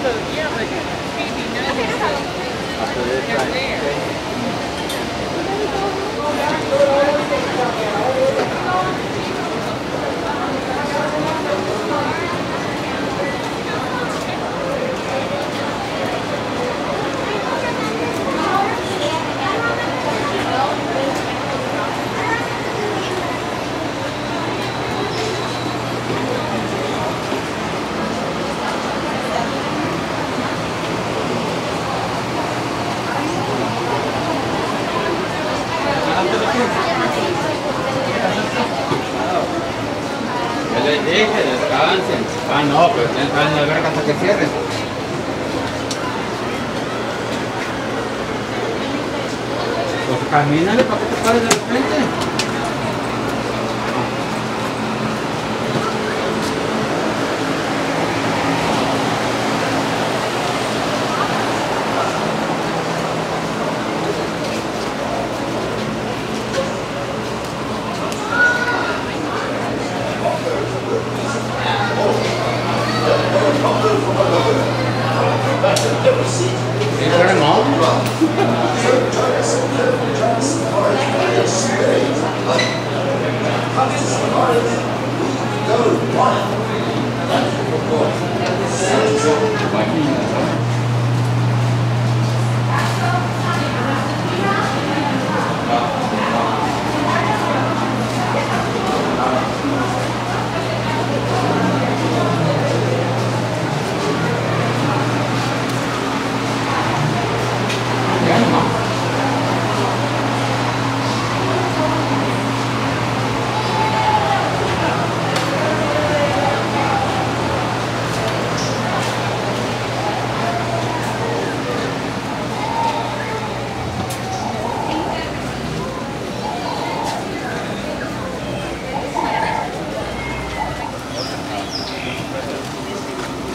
After this time, okay? Que les deje, descansen. Ah, no, pero tienen que darle la verga hasta que cierren. Pues camínale para que te pares de repente. ¿Sí, pero no?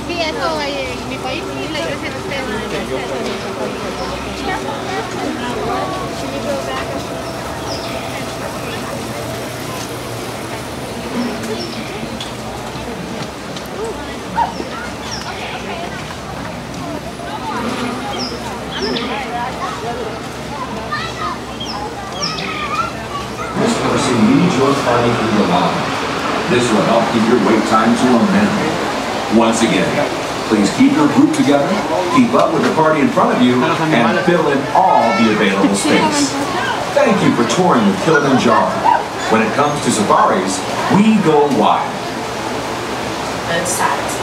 Sí, eso en mi país sí la iglesia no This person needs your finding in the line. This will help keep your wait time to a minimum. Once again, please keep your group together, keep up with the party in front of you, and fill in all the available space. Thank you for touring with Kilimanjaro. When it comes to safaris, we go wide. Both sides.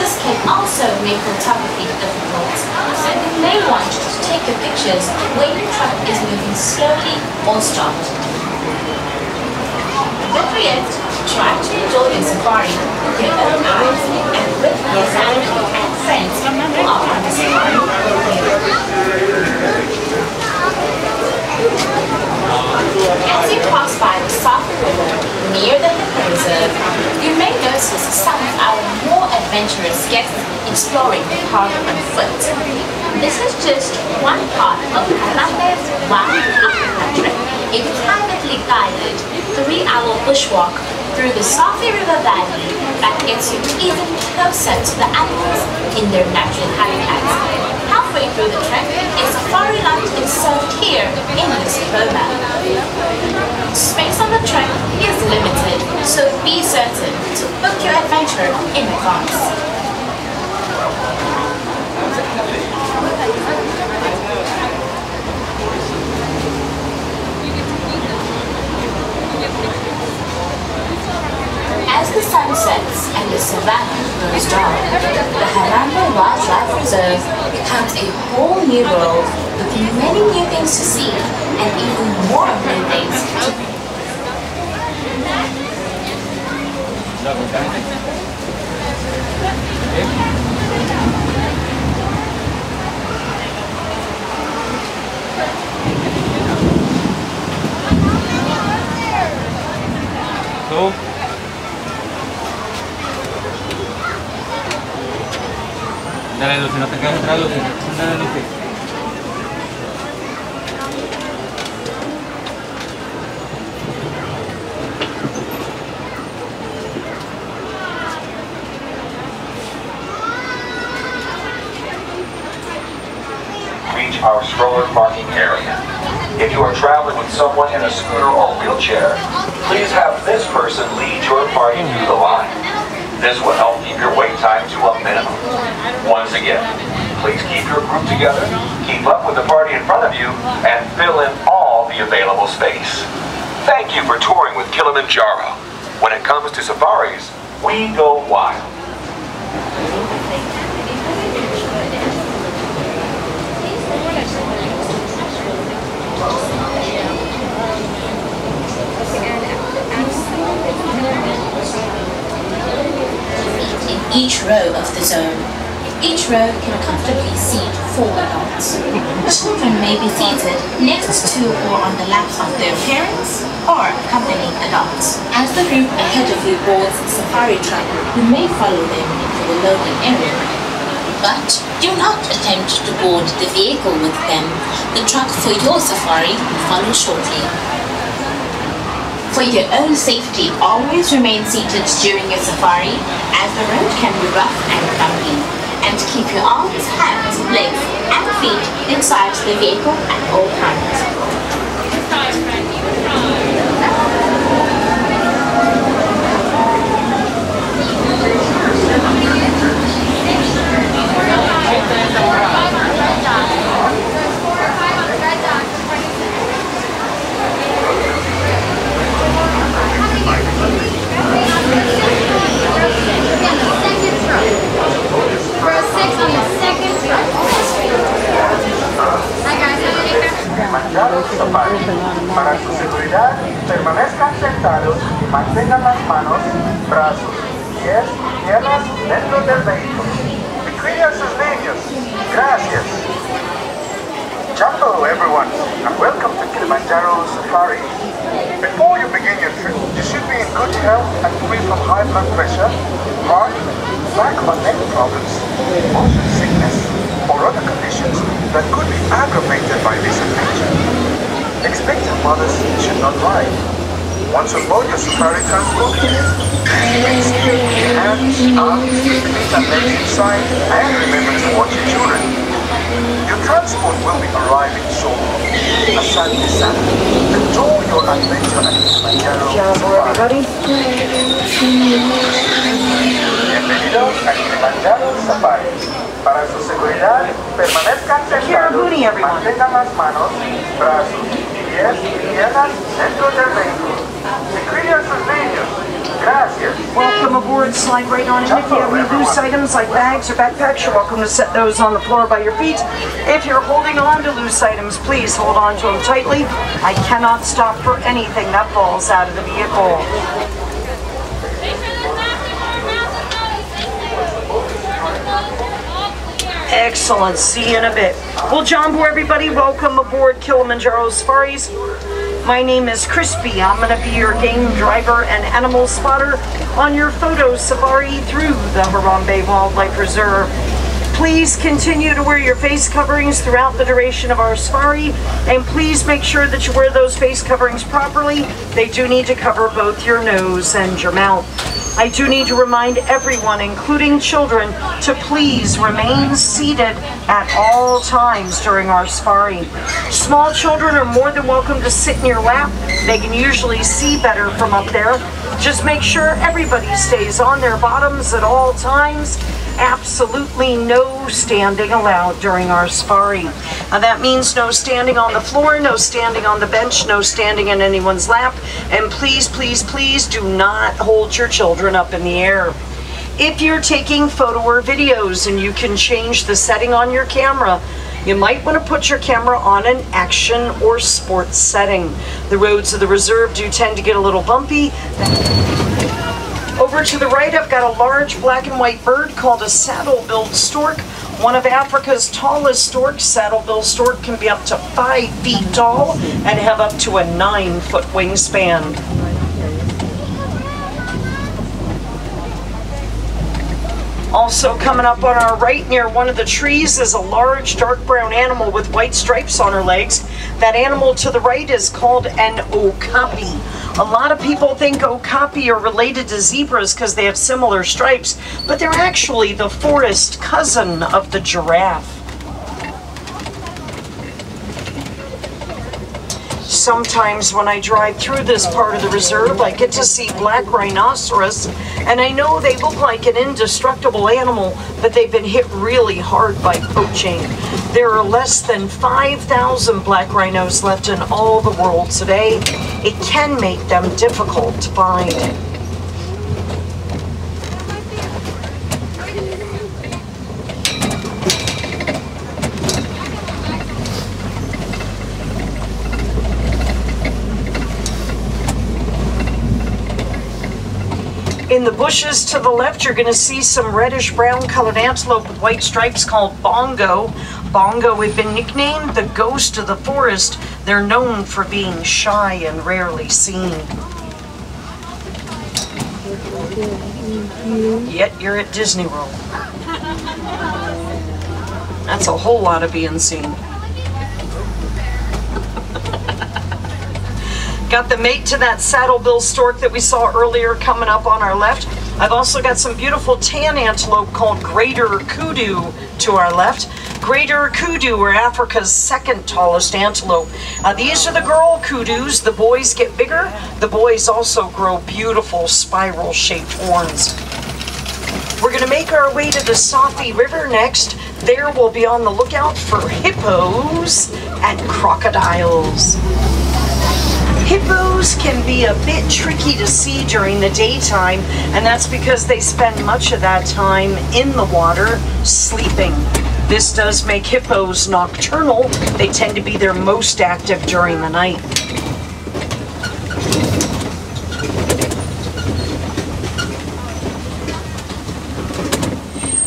This can also make photography difficult, so you may want to take your pictures when your truck is moving slowly or stopped. Better yet, try to enjoy your safari with your own eyes and with your family and friends who are on the safari with you. As you pass by the Safi River near the Hippo Reserve, you may notice some of our more adventurous guests exploring the park on foot. This is just one part of Harambe's Wild Africa trip, a privately guided 3-hour bushwalk through the Safi River Valley that gets you even closer to the animals in their natural habitats. Halfway through the trek, a safari lunch is served here in this program. Space on the trek is limited, so be certain to book your adventure in advance. As the sun sets and the savannah grows dark, the Harambe Wildlife Reserve becomes a whole new world with many new things to see and even more new things to ¿Tú? Dale, Lucy, no te quedes atrás, Lucy. Dale, Lucy. reach our stroller parking area. If you are traveling with someone in a scooter or wheelchair, please have this person lead your party through the line. This will help keep your wait time to a minimum. Once again, please keep your group together, keep up with the party in front of you, and fill in all the available space. Thank you for touring with Kilimanjaro. When it comes to safaris, we go wild. In each row of the zone. Each row can comfortably seat 4 adults. Children may be seated next to or on the laps of their parents or accompanying adults. As the group ahead of you boards the safari truck, you may follow them into the loading area. But do not attempt to board the vehicle with them. The truck for your safari will follow shortly. For your own safety, always remain seated during your safari, as the road can be rough and bumpy. And keep your arms, hands, legs, and feet inside the vehicle at all times. Kilimanjaro Safari. Para su seguridad, permanezcan sentados y mantengan las manos, brazos, pies y piernas dentro del vehículo. Y cuiden a sus niños. Gracias. Hello everyone, and welcome to Kilimanjaro Safari. Before you begin your trip, you should be in good health and free from high blood pressure, heart, back or neck problems, motion sickness, or other conditions that could be aggravated by this adventure. Expectant mothers should not ride. Once on board your safari transport, hands, arms, feet and legs inside, and remember to watch your children. Your transport will be arriving soon. Asante Sana. Enjoy your adventure at Kilimanjaro Safari. Bienvenidos a Kilimanjaro Safari. Para su seguridad, permanezcan sentados y mantengan las manos, brazos, pies y piernas dentro del vehículo. Y cuiden a sus niños. Gracias. Welcome aboard. Slide right on in. If you have any loose items like bags or backpacks, you're welcome to set those on the floor by your feet. If you're holding on to loose items, please hold on to them tightly. I cannot stop for anything that falls out of the vehicle. Excellent. See you in a bit. Well, Jambo, everybody, welcome aboard Kilimanjaro Safaris. My name is Crispy. I'm going to be your game driver and animal spotter on your photo safari through the Harambe Wildlife Reserve. Please continue to wear your face coverings throughout the duration of our safari, and please make sure that you wear those face coverings properly. They do need to cover both your nose and your mouth. I do need to remind everyone, including children, to please remain seated at all times during our safari. Small children are more than welcome to sit in your lap. They can usually see better from up there. Just make sure everybody stays on their bottoms at all times. Absolutely no standing allowed during our safari. Now that means no standing on the floor, no standing on the bench, no standing in anyone's lap, and please, please, please do not hold your children up in the air. If you're taking photo or videos and you can change the setting on your camera, you might want to put your camera on an action or sports setting. The roads of the reserve do tend to get a little bumpy. Over to the right, I've got a large black and white bird called a saddle-billed stork. One of Africa's tallest storks. Saddle-billed stork can be up to 5 feet tall and have up to a 9-foot wingspan. Also coming up on our right near one of the trees is a large dark brown animal with white stripes on her legs. That animal to the right is called an okapi. A lot of people think okapi are related to zebras because they have similar stripes, but they're actually the forest cousin of the giraffe. Sometimes when I drive through this part of the reserve, I get to see black rhinoceros, and I know they look like an indestructible animal, but they've been hit really hard by poaching. There are less than 5,000 black rhinos left in all the world today. It can make them difficult to find. In the bushes to the left, you're going to see some reddish-brown colored antelope with white stripes called bongo. Bongo have been nicknamed the ghost of the forest. They're known for being shy and rarely seen. Yet you're at Disney World. That's a whole lot of being seen. Got the mate to that saddlebill stork that we saw earlier coming up on our left. I've also got some beautiful tan antelope called greater kudu to our left. Greater kudu are Africa's second tallest antelope. These are the girl kudus. The boys get bigger. The boys also grow beautiful spiral-shaped horns. We're going to make our way to the Safi River next. There we'll be on the lookout for hippos and crocodiles. Hippos can be a bit tricky to see during the daytime, and that's because they spend much of that time in the water sleeping. This does make hippos nocturnal. They tend to be their most active during the night.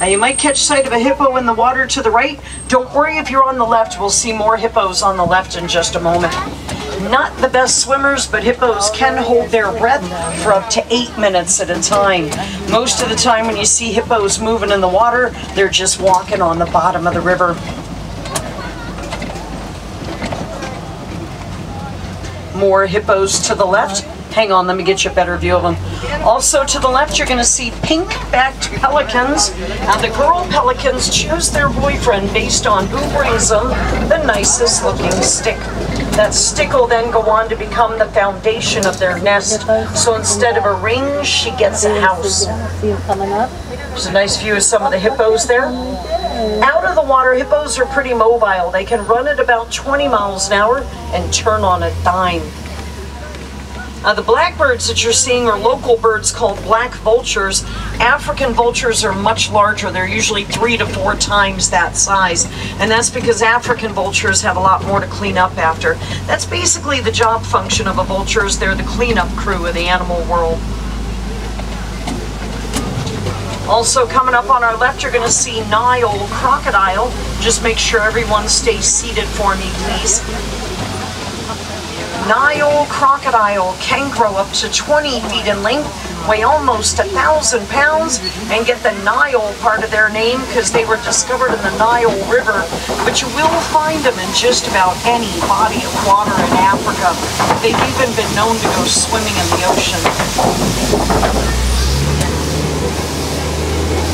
Now you might catch sight of a hippo in the water to the right. Don't worry if you're on the left. We'll see more hippos on the left in just a moment. Not the best swimmers, but hippos can hold their breath for up to 8 minutes at a time. Most of the time when you see hippos moving in the water, they're just walking on the bottom of the river. More hippos to the left. Hang on, let me get you a better view of them. Also to the left, you're going to see pink-backed pelicans. Now the girl pelicans choose their boyfriend based on who brings them the nicest looking stick. That stick will then go on to become the foundation of their nest. So instead of a ring, she gets a house. There's a nice view of some of the hippos there. Out of the water, hippos are pretty mobile. They can run at about 20 miles an hour and turn on a dime. The blackbirds that you're seeing are local birds called black vultures. African vultures are much larger. They're usually 3 to 4 times that size. And that's because African vultures have a lot more to clean up after. That's basically the job function of a vulture, is they're the cleanup crew of the animal world. Also coming up on our left, you're going to see Nile crocodile. Just make sure everyone stays seated for me, please. Nile crocodile can grow up to 20 feet in length, weigh almost 1,000 pounds, and get the Nile part of their name because they were discovered in the Nile River. But you will find them in just about any body of water in Africa. They've even been known to go swimming in the ocean.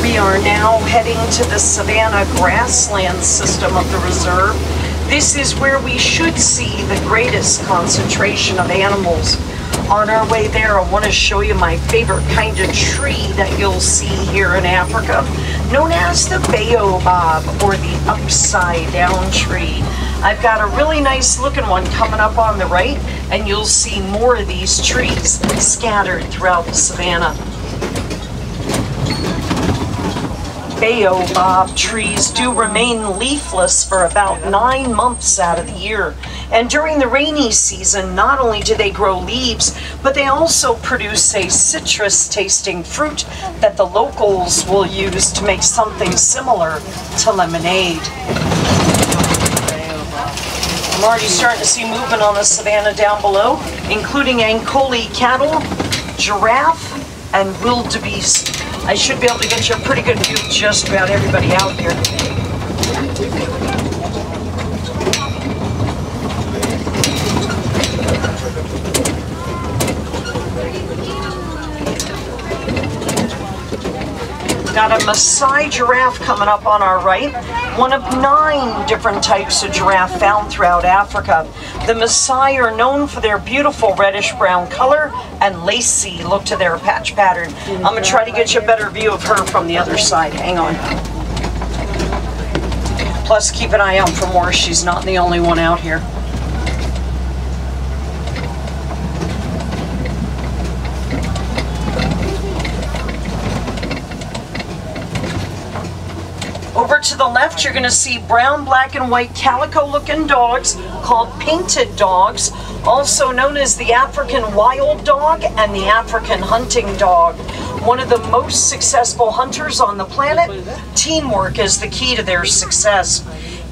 We are now heading to the savanna grassland system of the reserve. This is where we should see the greatest concentration of animals. On our way there, I want to show you my favorite kind of tree that you'll see here in Africa, known as the baobab, or the upside down tree. I've got a really nice looking one coming up on the right, and you'll see more of these trees scattered throughout the savanna. Baobab trees do remain leafless for about 9 months out of the year. And during the rainy season, not only do they grow leaves, but they also produce a citrus-tasting fruit that the locals will use to make something similar to lemonade. I'm already starting to see movement on the savanna down below, including Ankole cattle, giraffe, and wildebeest. I should be able to get you a pretty good view of just about everybody out here. Got a Maasai giraffe coming up on our right, one of 9 different types of giraffe found throughout Africa. The Maasai are known for their beautiful reddish-brown color and lacy look to their patch pattern. I'm going to try to get you a better view of her from the other side. Hang on. Plus, keep an eye out for more. She's not the only one out here. Over to the left, you're going to see brown, black, and white calico-looking dogs called painted dogs, also known as the African wild dog and the African hunting dog. One of the most successful hunters on the planet, teamwork is the key to their success.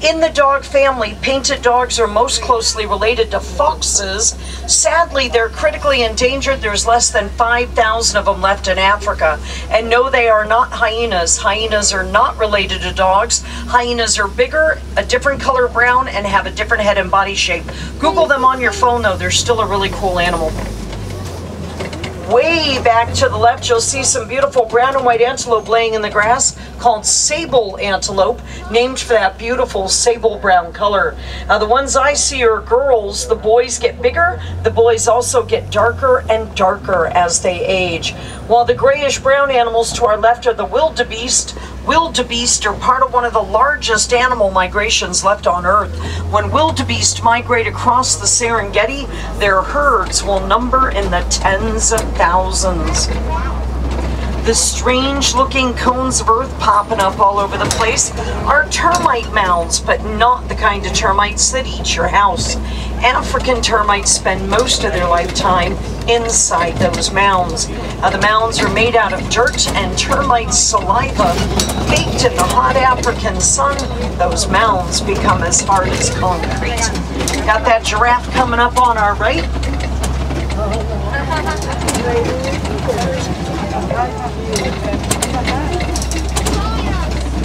In the dog family, painted dogs are most closely related to foxes. Sadly, they're critically endangered. There's less than 5,000 of them left in Africa. And no, they are not hyenas. Hyenas are not related to dogs. Hyenas are bigger, a different color brown, and have a different head and body shape. Google them on your phone, though. They're still a really cool animal. Way back to the left, you'll see some beautiful brown and white antelope laying in the grass called sable antelope, named for that beautiful sable brown color. Now, the ones I see are girls. The boys get bigger. The boys also get darker and darker as they age. While the grayish brown animals to our left are the wildebeest. Wildebeest are part of one of the largest animal migrations left on Earth. When wildebeest migrate across the Serengeti, their herds will number in the tens of thousands. The strange-looking cones of earth popping up all over the place are termite mounds, but not the kind of termites that eat your house. African termites spend most of their lifetime inside those mounds. Now, the mounds are made out of dirt and termite saliva. Baked in the hot African sun, those mounds become as hard as concrete. Got that giraffe coming up on our right.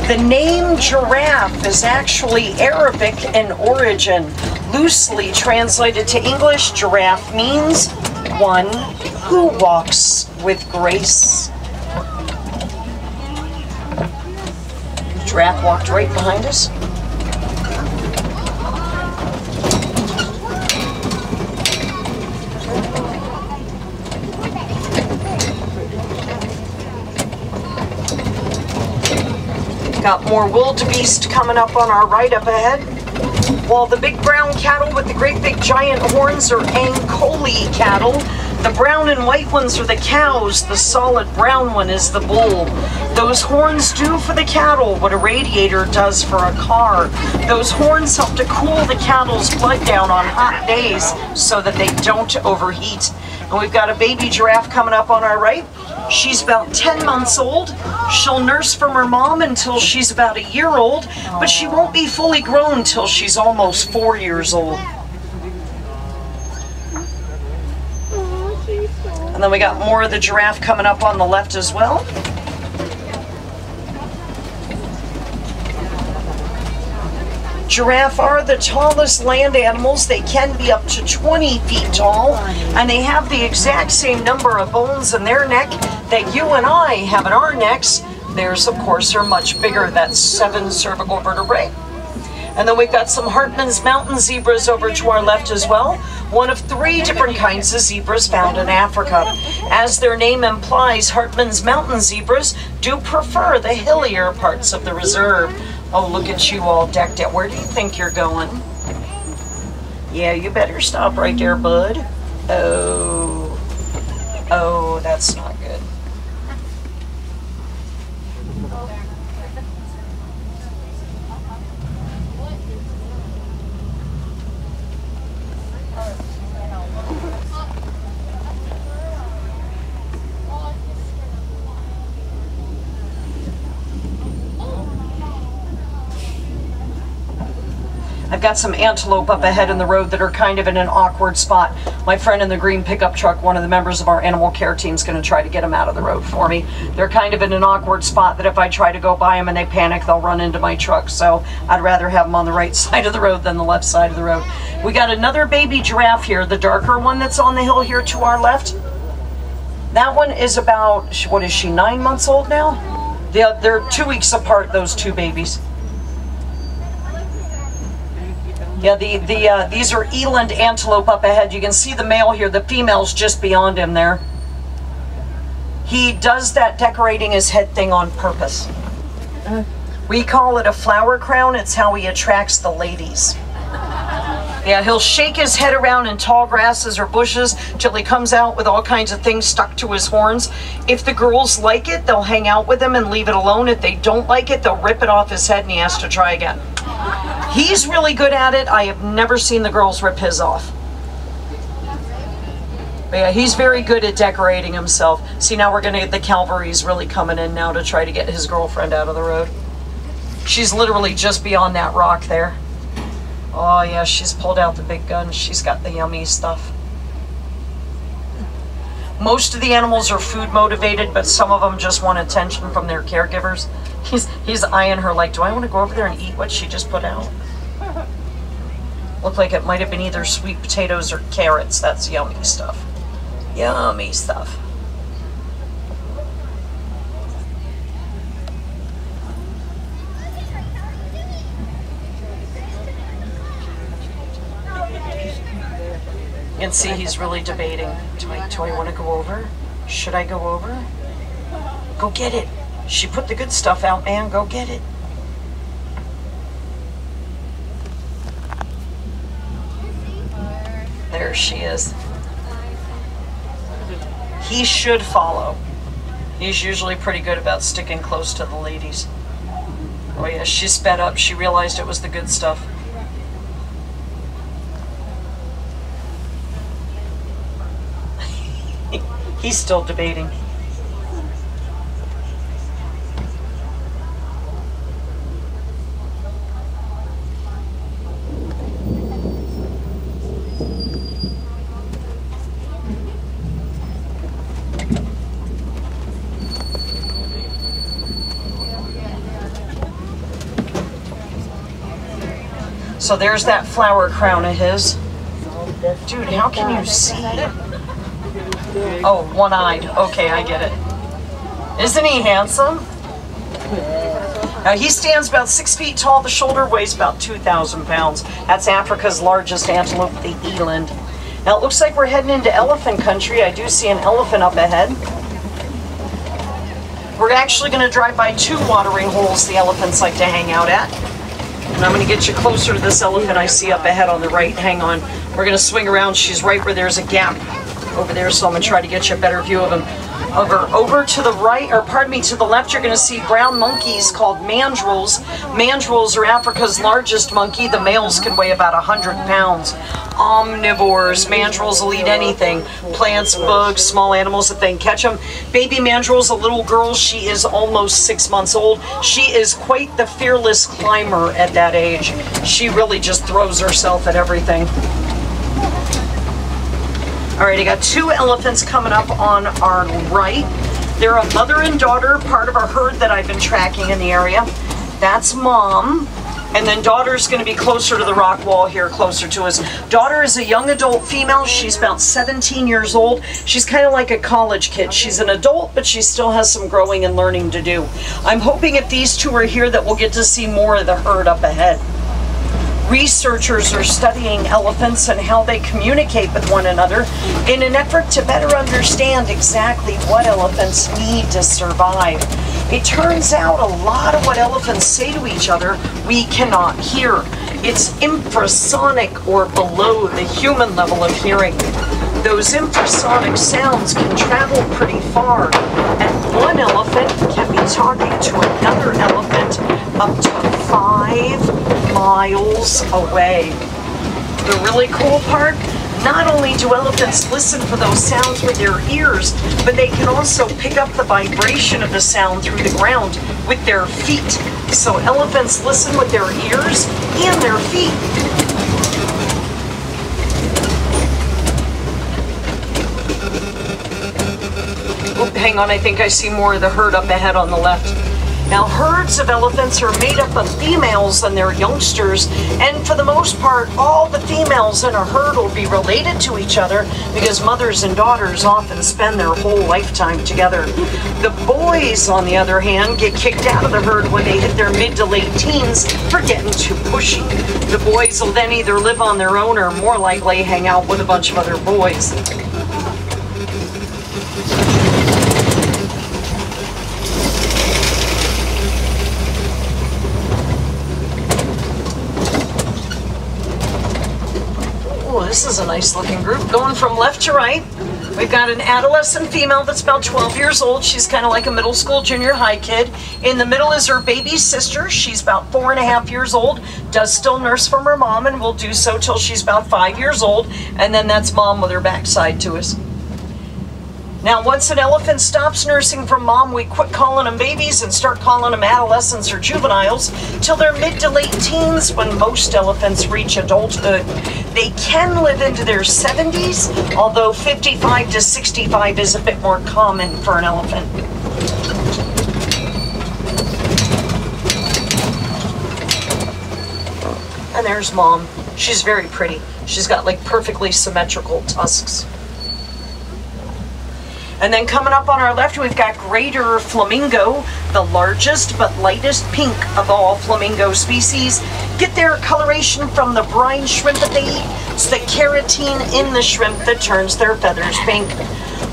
The name giraffe is actually Arabic in origin. Loosely translated to English, giraffe means one who walks with grace. The giraffe walked right behind us. Got more wildebeest coming up on our right up ahead. While the big brown cattle with the great big giant horns are Ankoli cattle. The brown and white ones are the cows. The solid brown one is the bull. Those horns do for the cattle what a radiator does for a car. Those horns help to cool the cattle's blood down on hot days so that they don't overheat. And we've got a baby giraffe coming up on our right. She's about 10 months old. She'll nurse from her mom until she's about a year old, but she won't be fully grown till she's almost 4 years old. And then we got more of the giraffe coming up on the left as well. Giraffe are the tallest land animals. They can be up to 20 feet tall, and they have the exact same number of bones in their neck that you and I have in our necks. Theirs, of course, are much bigger. That's 7 cervical vertebrae. And then we've got some Hartmann's mountain zebras over to our left as well. One of 3 different kinds of zebras found in Africa. As their name implies, Hartmann's mountain zebras do prefer the hillier parts of the reserve. Oh, look at you all decked out. Where do you think you're going? Yeah, you better stop right there, bud. Oh. Oh, that's not good. I've got some antelope up ahead in the road that are kind of in an awkward spot. My friend in the green pickup truck, one of the members of our animal care team, is going to try to get them out of the road for me. They're kind of in an awkward spot that if I try to go by them and they panic, they'll run into my truck. So I'd rather have them on the right side of the road than the left side of the road. We got another baby giraffe here, the darker one that's on the hill here to our left. That one is about, what is she, 9 months old now? They're 2 weeks apart, those two babies. Yeah, these are eland antelope up ahead. You can see the male here. The female's just beyond him there. He does that decorating his head thing on purpose. We call it a flower crown. It's how he attracts the ladies. Yeah, he'll shake his head around in tall grasses or bushes till he comes out with all kinds of things stuck to his horns. If the girls like it, they'll hang out with him and leave it alone. If they don't like it, they'll rip it off his head and he has to try again. He's really good at it. I have never seen the girls rip his off. But yeah, he's very good at decorating himself. See, now we're going to get the cavalry's really coming in now to try to get his girlfriend out of the road. She's literally just beyond that rock there. Oh yeah, she's pulled out the big gun. She's got the yummy stuff. Most of the animals are food motivated, but some of them just want attention from their caregivers. He's eyeing her like, do I want to go over there and eat what she just put out? Looked like it might have been either sweet potatoes or carrots. That's yummy stuff. Yummy stuff. You can see he's really debating. Do I want to go over? Should I go over? Go get it. She put the good stuff out, man. Go get it. There she is. He should follow. He's usually pretty good about sticking close to the ladies. Oh yeah, she sped up. She realized it was the good stuff. He's still debating. So there's that flower crown of his. Dude, how can you see? Oh, one-eyed. Okay, I get it. Isn't he handsome? Now he stands about 6 feet tall. The shoulder weighs about 2,000 pounds. That's Africa's largest antelope, the eland. Now it looks like we're heading into elephant country. I do see an elephant up ahead. We're actually going to drive by 2 watering holes the elephants like to hang out at. And I'm going to get you closer to this elephant I see up ahead on the right. Hang on. We're going to swing around. She's right where there's a gap over there, so I'm going to try to get you a better view of him. Over to the right, or pardon me, to the left, you're going to see brown monkeys called mandrills. Mandrills are Africa's largest monkey. The males can weigh about 100 pounds. Omnivores. Mandrills will eat anything. Plants, bugs, small animals if they can catch them. Baby mandrill's a little girl. She is almost 6 months old. She is quite the fearless climber at that age. She really just throws herself at everything. All right, I got 2 elephants coming up on our right. They're a mother and daughter, part of a herd that I've been tracking in the area. That's mom. And then daughter's going to be closer to the rock wall here, closer to us. Daughter is a young adult female. She's about 17 years old. She's kind of like a college kid. She's an adult, but she still has some growing and learning to do. I'm hoping if these 2 are here that we'll get to see more of the herd up ahead. Researchers are studying elephants and how they communicate with one another in an effort to better understand exactly what elephants need to survive. It turns out a lot of what elephants say to each other we cannot hear. It's infrasonic or below the human level of hearing. Those infrasonic sounds can travel pretty far, and one elephant can be talking to another elephant up to 5 miles away. The really cool part, not only do elephants listen for those sounds with their ears, but they can also pick up the vibration of the sound through the ground with their feet. So elephants listen with their ears and their feet. Oh, hang on, I think I see more of the herd up ahead on the left. Now, herds of elephants are made up of females and their youngsters, and for the most part, all the females in a herd will be related to each other because mothers and daughters often spend their whole lifetime together. The boys, on the other hand, get kicked out of the herd when they hit their mid to late teens for getting too pushy. The boys will then either live on their own or more likely hang out with a bunch of other boys. Oh, this is a nice looking group. Going from left to right, we've got an adolescent female that's about 12 years old. She's kind of like a middle school, junior high kid. In the middle is her baby sister. She's about 4.5 years old, does still nurse from her mom and will do so till she's about 5 years old. And then that's mom with her backside to us. Now, once an elephant stops nursing from mom, we quit calling them babies and start calling them adolescents or juveniles till they're mid to late teens when most elephants reach adulthood. They can live into their 70s, although 55 to 65 is a bit more common for an elephant. And there's mom. She's very pretty. She's got like perfectly symmetrical tusks. And then coming up on our left, we've got greater flamingo, the largest but lightest pink of all flamingo species. Get their coloration from the brine shrimp that they eat. It's the keratin in the shrimp that turns their feathers pink.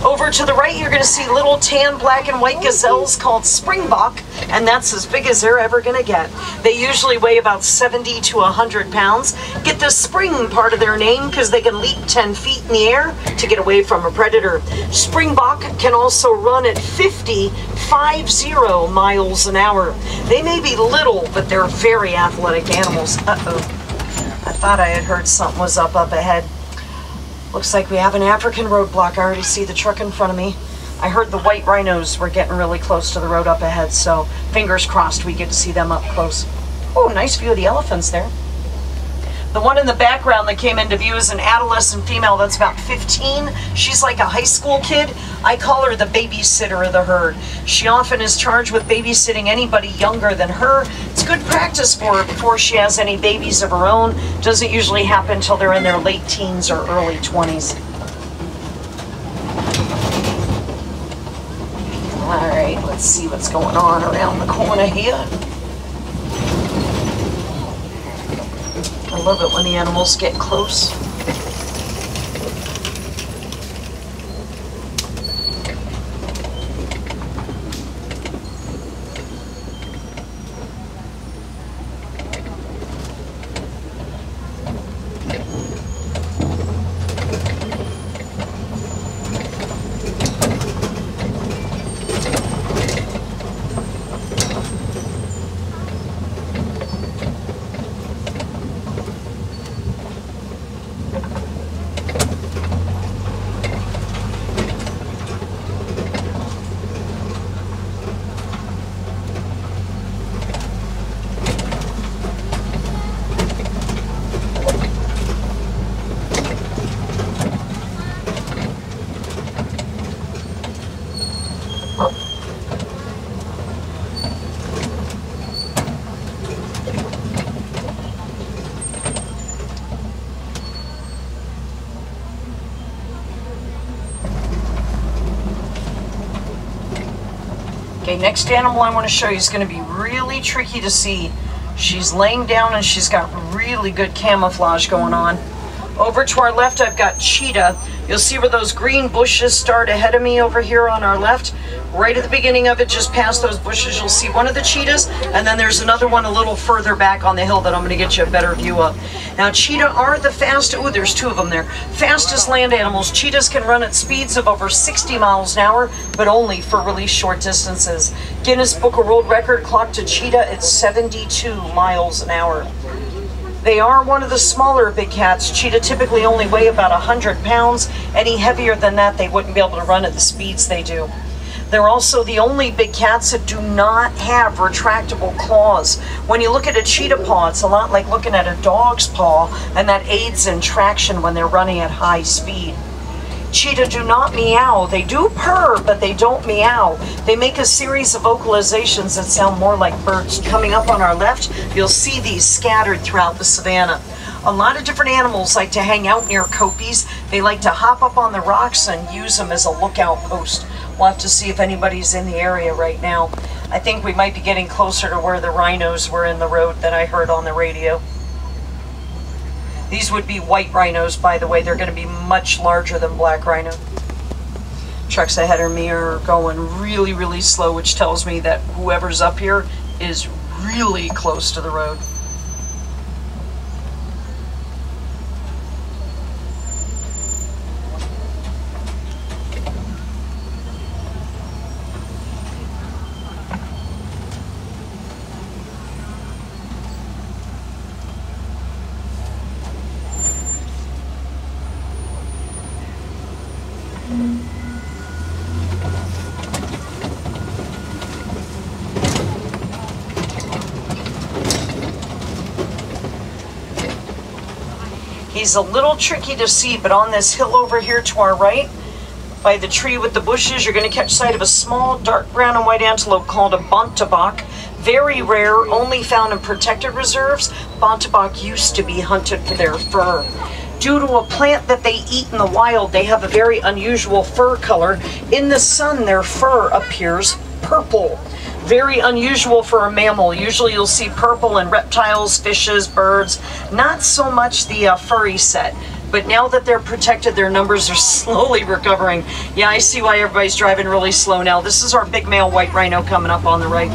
Over to the right, you're going to see little tan, black, and white gazelles called springbok, and that's as big as they're ever going to get. They usually weigh about 70 to 100 pounds. Get the spring part of their name because they can leap 10 feet in the air to get away from a predator. Springbok can also run at 50 miles an hour. They may be little, but they're very athletic animals. Uh-oh. I thought I had heard something was up ahead. Looks like we have an African roadblock. I already see the truck in front of me. I heard the white rhinos were getting really close to the road up ahead, so fingers crossed we get to see them up close. Oh, nice view of the elephants there. The one in the background that came into view is an adolescent female that's about 15. She's like a high school kid. I call her the babysitter of the herd. She often is charged with babysitting anybody younger than her. It's good practice for her before she has any babies of her own. Doesn't usually happen until they're in their late teens or early 20s. All right, let's see what's going on around the corner here. I love it when the animals get close. Okay, next animal I want to show you is going to be really tricky to see. She's laying down and she's got really good camouflage going on. Over to our left, I've got cheetah. You'll see where those green bushes start ahead of me over here on our left. Right at the beginning of it, just past those bushes, you'll see one of the cheetahs, and then there's another one a little further back on the hill that I'm going to get you a better view of. Now, cheetah are the fastest, oh, there's two of them there, fastest land animals. Cheetahs can run at speeds of over 60 miles an hour, but only for really short distances. Guinness Book of World Record clocked a cheetah at 72 miles an hour. They are one of the smaller big cats. Cheetah typically only weigh about 100 pounds. Any heavier than that, they wouldn't be able to run at the speeds they do. They're also the only big cats that do not have retractable claws. When you look at a cheetah paw, it's a lot like looking at a dog's paw, and that aids in traction when they're running at high speed. Cheetah do not meow. They do purr, but they don't meow. They make a series of vocalizations that sound more like birds. Coming up on our left, you'll see these scattered throughout the savannah. A lot of different animals like to hang out near copies. They like to hop up on the rocks and use them as a lookout post. We'll have to see if anybody's in the area right now. I think we might be getting closer to where the rhinos were in the road that I heard on the radio. These would be white rhinos, by the way. They're going to be much larger than black rhino. Trucks ahead of me are going really, really slow, which tells me that whoever's up here is really close to the road. He's a little tricky to see, but on this hill over here to our right, by the tree with the bushes, you're going to catch sight of a small dark brown and white antelope called a bontebok. Very rare, only found in protected reserves. Bontebok used to be hunted for their fur. Due to a plant that they eat in the wild, they have a very unusual fur color. In the sun, their fur appears purple. Very unusual for a mammal. Usually you'll see purple in reptiles, fishes, birds. Not so much the furry set. But now that they're protected, their numbers are slowly recovering. Yeah, I see why everybody's driving really slow now. This is our big male white rhino coming up on the right.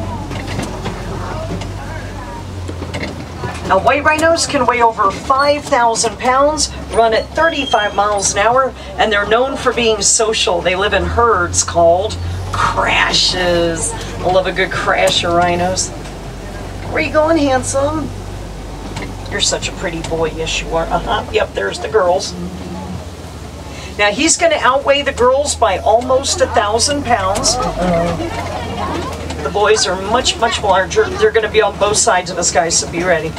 Now, white rhinos can weigh over 5,000 pounds, run at 35 miles an hour, and they're known for being social. They live in herds called crashes. I love a good crash of rhinos. Where are you going, handsome? You're such a pretty boy. Yes, you are. Yep, there's the girls. Now, he's going to outweigh the girls by almost 1,000 pounds. The boys are much, much larger. They're going to be on both sides of us, guys, so be ready.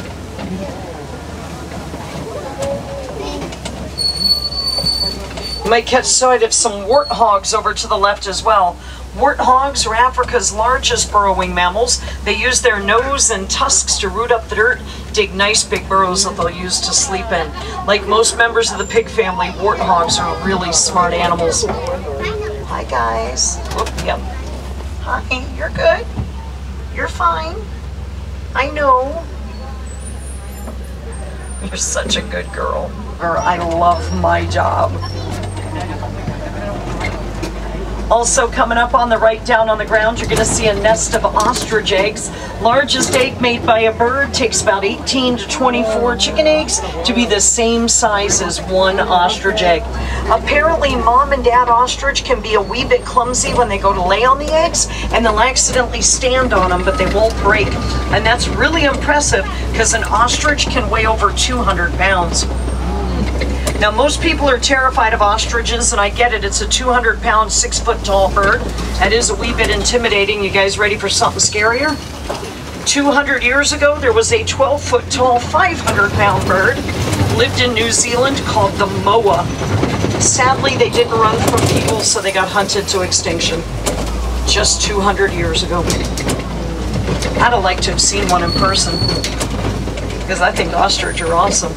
You might catch sight of some warthogs over to the left as well. Warthogs are Africa's largest burrowing mammals. They use their nose and tusks to root up the dirt, dig nice big burrows that they'll use to sleep in. Like most members of the pig family, warthogs are really smart animals. Hi, guys. Oh, yep. Hi, you're good. You're fine. I know. You're such a good girl. Or I love my job. Also coming up on the right down on the ground, you're going to see a nest of ostrich eggs. Largest egg made by a bird takes about 18 to 24 chicken eggs to be the same size as one ostrich egg. Apparently, mom and dad ostrich can be a wee bit clumsy when they go to lay on the eggs, and they'll accidentally stand on them, but they won't break. And that's really impressive because an ostrich can weigh over 200 pounds. Now, most people are terrified of ostriches, and I get it. It's a 200-pound, 6-foot-tall bird. That is a wee bit intimidating. You guys ready for something scarier? 200 years ago, there was a 12-foot-tall, 500-pound bird. Lived in New Zealand called the moa. Sadly, they didn't run from people, so they got hunted to extinction. Just 200 years ago. I'd have liked to have seen one in person, because I think ostrich are awesome.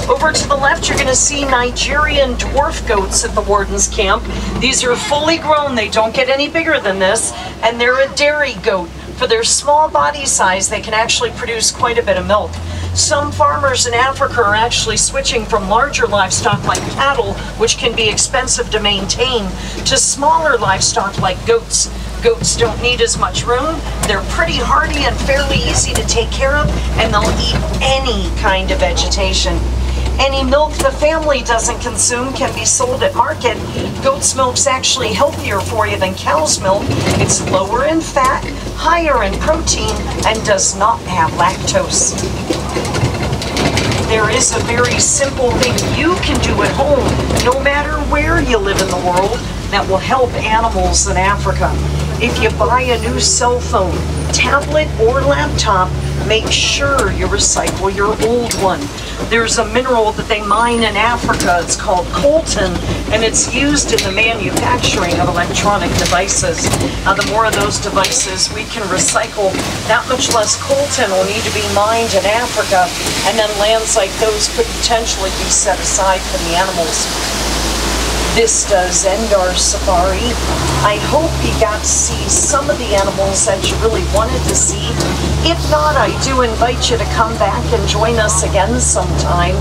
Over to the left, you're going to see Nigerian dwarf goats at the warden's camp. These are fully grown. They don't get any bigger than this, and they're a dairy goat. For their small body size, they can actually produce quite a bit of milk. Some farmers in Africa are actually switching from larger livestock like cattle, which can be expensive to maintain, to smaller livestock like goats. Goats don't need as much room. They're pretty hardy and fairly easy to take care of, and they'll eat any kind of vegetation. Any milk the family doesn't consume can be sold at market. Goat's milk's actually healthier for you than cow's milk. It's lower in fat, higher in protein, and does not have lactose. There is a very simple thing you can do at home, no matter where you live in the world, that will help animals in Africa. If you buy a new cell phone, tablet, or laptop, make sure you recycle your old one. There's a mineral that they mine in Africa. It's called coltan, and it's used in the manufacturing of electronic devices. The more of those devices we can recycle, that much less coltan will need to be mined in Africa, and then lands like those could potentially be set aside for the animals. This does end our safari. I hope you got to see some of the animals that you really wanted to see. If not, I do invite you to come back and join us again sometime.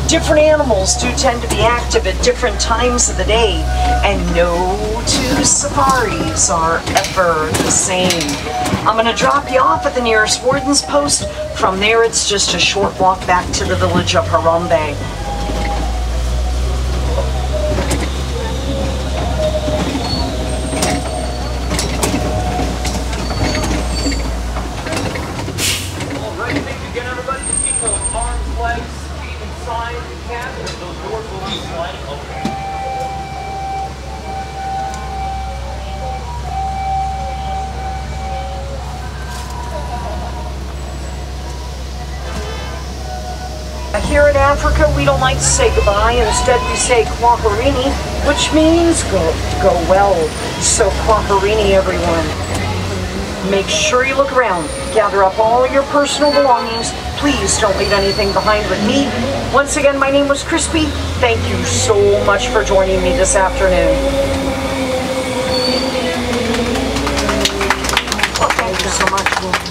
Different animals do tend to be active at different times of the day, and no two safaris are ever the same. I'm going to drop you off at the nearest warden's post. From there, it's just a short walk back to the village of Harambe. Here in Africa, we don't like to say goodbye. Instead, we say kwaherini, which means go well. So kwaherini, everyone. Make sure you look around. Gather up all your personal belongings. Please don't leave anything behind with me. Once again, my name was Crispy. Thank you so much for joining me this afternoon. Thank you so much.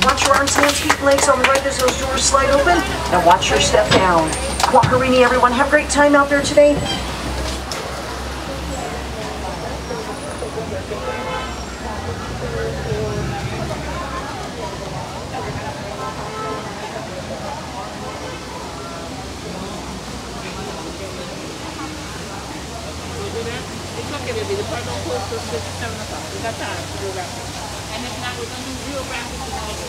Watch your arms, hands, feet, and legs on the right as those doors slide open. Now watch your step down. Kwaherini, everyone. Have a great time out there today. It's okay, baby. The part don't close till 6, 7 o'clock. We got time to do that. And if not, we're going to do real rapid tonight.